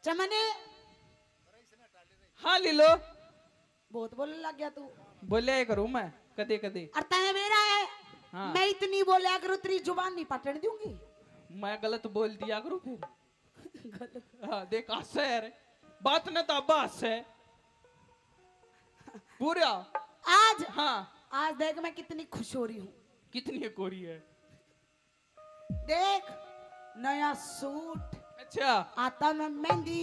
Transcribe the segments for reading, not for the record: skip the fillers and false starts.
चमने हाँ ले लो। बहुत बोलने लग गया तू। बोलिया करूं मैं कदे कदे। और तने मेरा है। हाँ। मैं इतनी बोलिया करूं तेरी जुबान नहीं पटने दूंगी। मैं गलत बोल दिया करूं फिर। गलत। हाँ देख हंस है यार। बात न ताबा हंस है पूरा। आज हाँ आज देख मैं कितनी खुश हो रही हूँ। कितनी कोरी है। देख नया सूट अच्छा आता में मेहंदी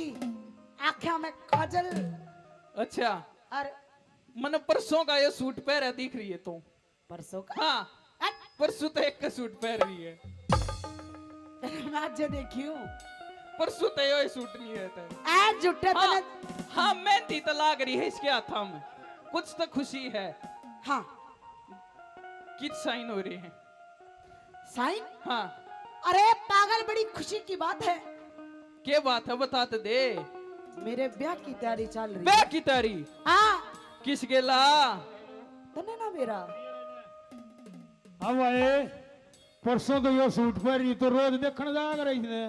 आँखों में काजल अच्छा। और मन परसों का ये सूट पहरा दिख रही है तो। परसों का हाँ हट, परसों तो एक का सूट पहन रही है। मैं आज जो देखी हूँ परसों तो ये सूट नहीं है तो। आज जुटे हाँ, तने हाँ मेहंदी तो लाग रही है इसके हाथों में। कुछ तो खुशी है। हाँ किस साइन हो रहे हैं। साइन। हाँ अरे पागल बड़ी खुशी की बात है। क्या बात है बता तो दे। मेरे ब्याह की तैयारी चल रही बे है। की तारी हाँ किस गेला। तने ना मेरा अब आए परसों तो यो सूट पहरी तो रोज देखने जा रही ने।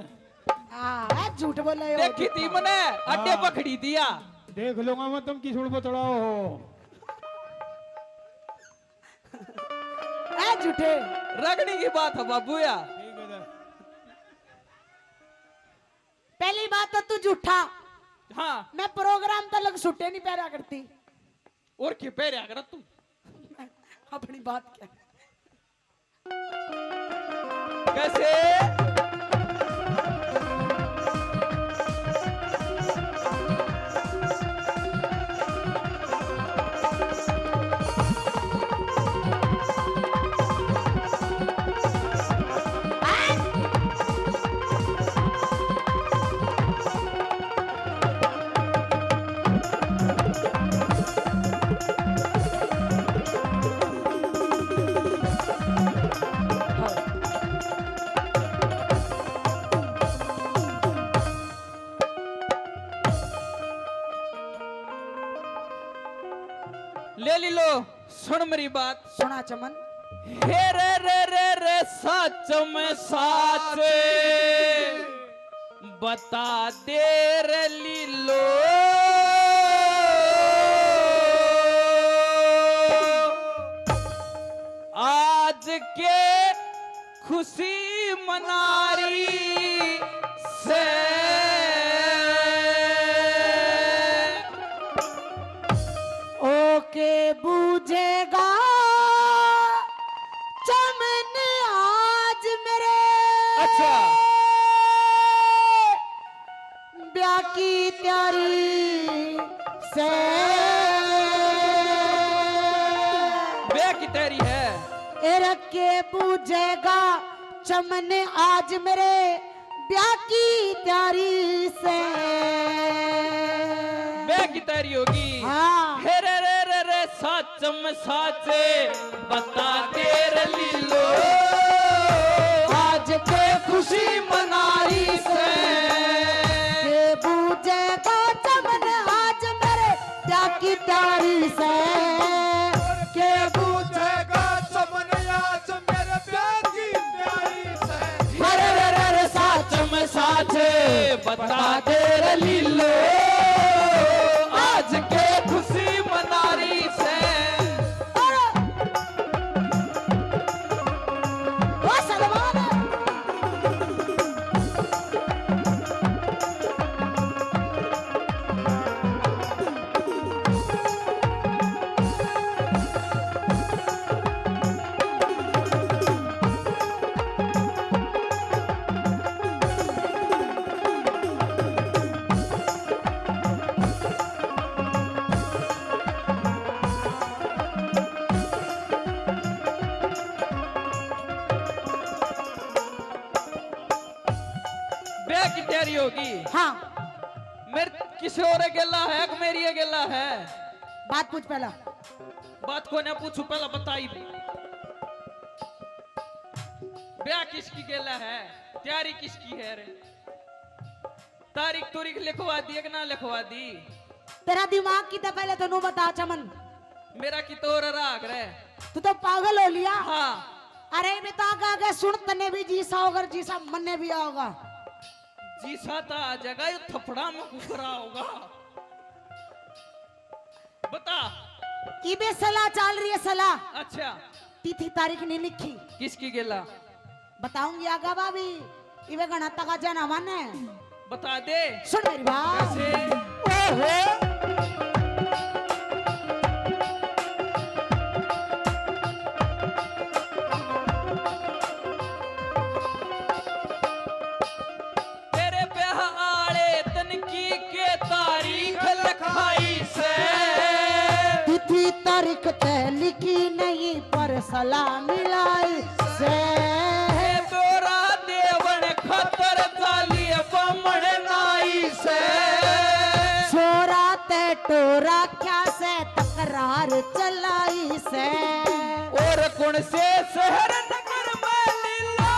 हाँ झूठ बोल रहे हो। देखी थी मैंने अड्डे हाँ। पकड़ी दिया। देख लूंगा मैं तुम किस बतड़ाओ हो। ए झूठे रगड़ी की बात है बाबू या। ठीक है पहली बात तो तू झूठा। हाँ मैं प्रोग्राम तक छुट्टे नहीं पहरा करती। और क्या पहरा कर तू। अपनी बात क्या कैसे ले लो सुन मेरी बात। सुना चमन। हे रे सच में साच बता दे रे लीलो। आज के खुशी मनारी से ओके बूझेगा चमन आज मेरे अच्छा ब्याह की तैयारी से बे की तेरी है। के बूझेगा चमन आज मेरे ब्याह की तैयारी से बे की तेरी होगी। हाँ हे रे सच में साचे बता दे रे लीलो। आज के खुशी मनारी से के बूझेगा चमन आज मेरे ब्याह की तैयारी से के बूझेगा चमन आज मेरे प्यार की प्यारी से। रे सच में साचे बता दे रे लीलो। आज के खुशी मनारी से वो सलमान है। बे की तैयारी होगी। हाँ मेरे किसी और अकेला है कि मेरी अकेला है। बात पूछ पहला। बात को ना पूछू पहला बताई भी। ब्याह किसकी गेला है तैयारी किसकी है रे। तारीख तुरीख लिखवा दी कि ना लिखवा दी। तेरा दिमाग की तो पहले तो नु बता चमन। मेरा की तोर राग रे। तू तो पागल हो लिया। हाँ अरे बता का सुन तने भी जीसा होगा जीसा मन ने भी आओगा। जी साता आ जाएगा, ये थपड़ा में कुकरा होगा। बता। इबे सलाह चल रही है सलाह। अच्छा, तिथि तारीख नहीं लिखी, किसकी गेला? बताऊंगी आगा भाभी। इबे गणा तक जाना माने, बता दे। सुन मेरी बात। कैसे? तेरे ब्याह आले तनकी के तारीख लिखाई से, तिथि तारीख ते लिखी नहीं पर सलाह मिलाई से। तोरा देवन खतर जाली बमण नाई से, छोरा ते टोरा क्या से तकरार चलाई से। और कौन से शहर नगर में लीलो,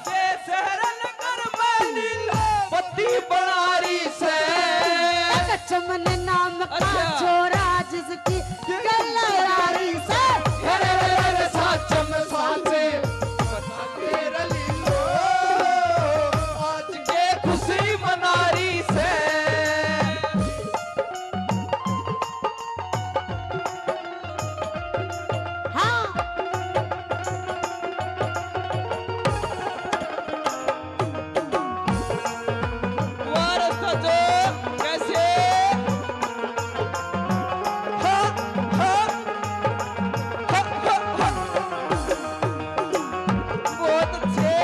से शहर नगर में लीलो पति बनारी से। चमन नाम का अच्छा। छोरा जिसकी गलरारी से। साचम साचे बता तेरा लीलो, आज के खुशी मनारी से। हाँ वार सजो कैसे? हाँ, हाँ, हाँ, हाँ, हाँ। बहुत अच्छे।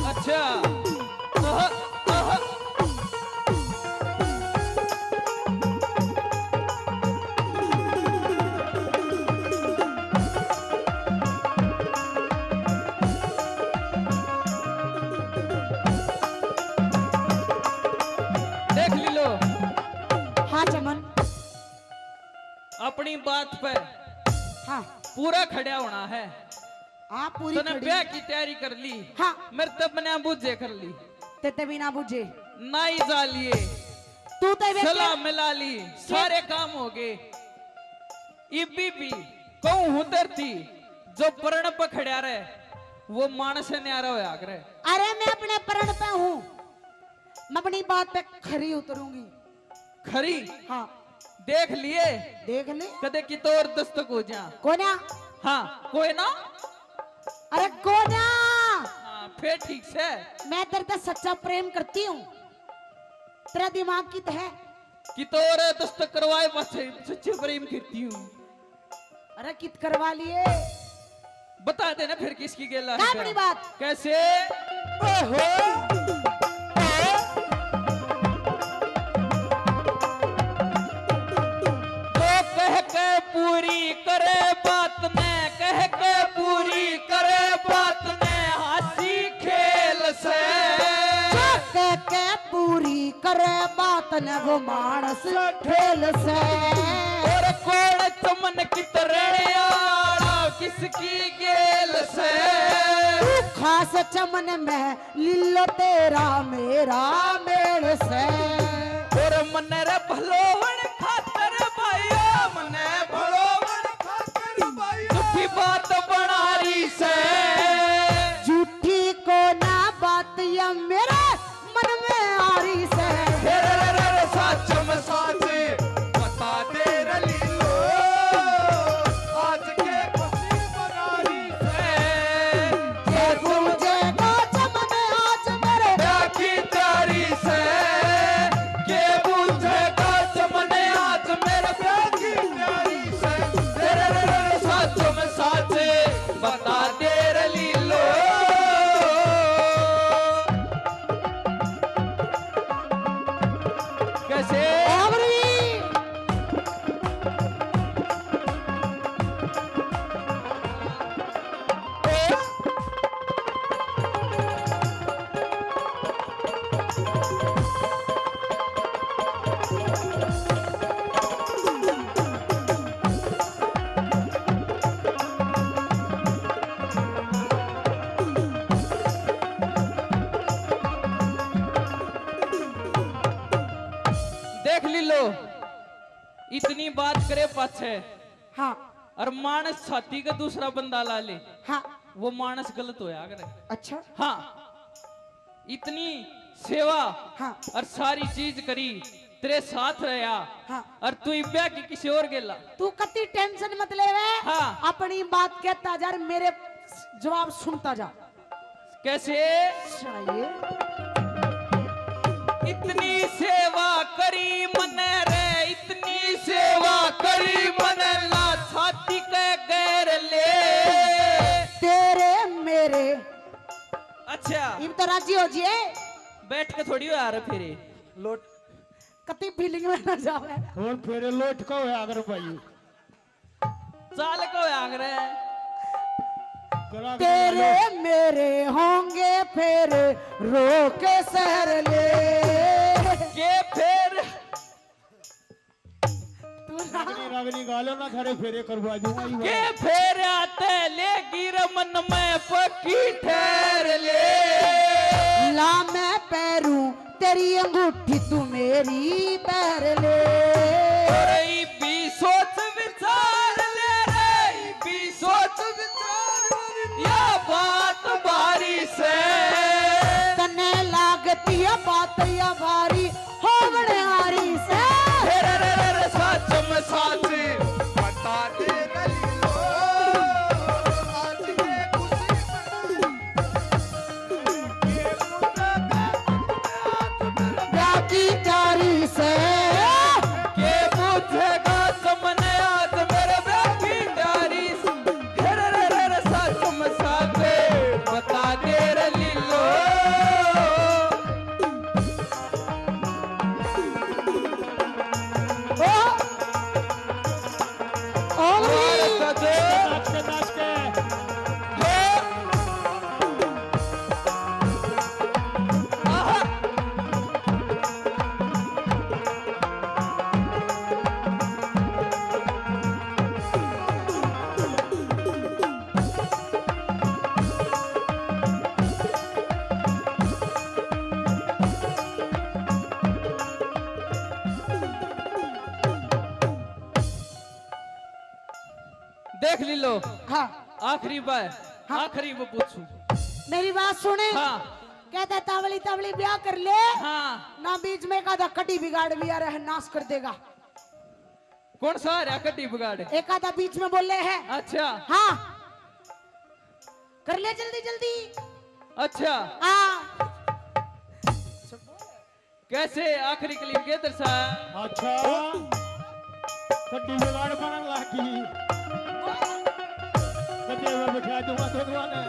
अच्छा, देख ली लो। हाँ चमन। अपनी बात पे हाँ पूरा खड़ा होना है। हाँ पूरी तूने खड़ी। ब्याह की तैयारी कर ली। हाँ मेरे तब ने बुझे कर ली, ते बिना बुझे नाई जा लिए, तू तो इबे सलाह क्या- मिला ली, सारे काम हो गए। इबी भी कहूं हूं धरती जो परण पर खड़ा रहे वो मानस न्यारा होया करे। अरे मैं अपने प्रण पे हूँ, मैं अपनी बात पे खरी उतरूंगी। खरी हाँ देख लिए, देख ले। कदे की तोर दस्तक हो जा। कोना? हाँ कोई ना। अरे कोना, हाँ फिर ठीक से। मैं तेरे से सच्चा प्रेम करती हूँ, तेरा दिमाग की है। कि तोर दस्तक करवाए पाछे सच्चे प्रेम करती हूँ। अरे कित करवा लिए? बता देना फिर किसकी गेला क्या है अपनी प्यार? बात? कैसे? तो कह के पूरी करे बात ने, कह के पूरी करे बात ने हंसी खेल से। जो कह के पूरी करे बात न वो मानस ठेल से। और कौन तुमन कितरड़िया किसकी गेल से। तू खास चमन में लिल्लो तेरा मेरा मेल से। और मन रे भलोवन खातर भाइयों, मने भलोवन खातिर भाई झूठी बात बनारी से। झूठी को ना बात या मेरे मन में आ रही से। साचम साचे बता तेरा लीलो, आज के खुशी मनारी से। ये पूजेगा चमन आज मेरे ब्याह की तैयारी से, के बुझेगा चमन इतनी बात करे पाछे हाँ और मानस छाती का दूसरा बंदा ला ले, हाँ वो मानस गलत होया करे। अच्छा हाँ, इतनी सेवा हाँ और सारी चीज करी, तेरे साथ रहा हाँ और तू ब्याह की किसी और गेला। तू कति टेंशन मत ले वे हाँ। अपनी बात कहता जा और मेरे जवाब सुनता जा। कैसे? चाहिए इतनी सेवा करी मन रे, इतनी सेवा करी मन ला छाती के गैर ले। तेरे मेरे अच्छा इब तो राजी हो जिए। बैठ के थोड़ी हो यार फिर लोट कति फीलिंग में न जावे। और फेरे लोट को है अगर भाई चाल को आगरे करा तेरे मेरे होंगे फिर रोके शहर ले। के फिर तू ना रागनी गालो ना थारे फेरे करवा दूंगा ही के फिर आते ले गिर मन में पक्की ठहर ले। ला मैं पैरू तेरी अंगूठी तू मेरी पैर ले। रे भी सोच विचार ले, रे भी सोच विचार या बात बारी से। तने लागती है बात या भारी होवणे हारी से। रे सच में सच बता दे रली लो, आज के खुशी ब्याह की तारी से के पूछेगा तुमने आज मेरे ब्याह की डायरी। रे सच में सच बता दे रे लीलो। ओ ओली नाच के नाच के देख ली लो, हाँ आखिरी बार आखिरी वो पूछू। मेरी बात सुने। हाँ कहता तावली तावली ब्याह कर ले हाँ, ना बीच में का कटी बिगाड़ भी आ रहा है नाश कर देगा। कौन सा है कटी बिगाड़? एक आधा बीच में बोल रहे हैं। अच्छा हाँ कर ले जल्दी जल्दी। अच्छा, हाँ कैसे आखिरी क्लिप के दर्शा? अच्छा कड्डी बिगाड़ बनन लागी कड्डी में बिठा दूंगा तो दुआने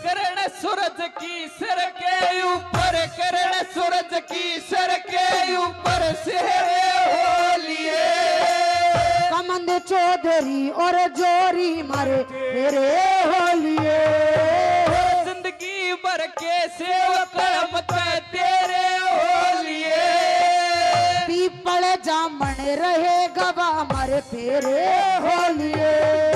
करण सूरज की सिर के ऊपर, करण सूरज की सिर के ऊपर सेहरे हो लिए। कमंद चौधरी और जोरी मारे तेरे होलिए। जिंदगी भर के सेवक हम तेरे हो लिए। पीपल जामन रहे गवा मर फेरे होलिए।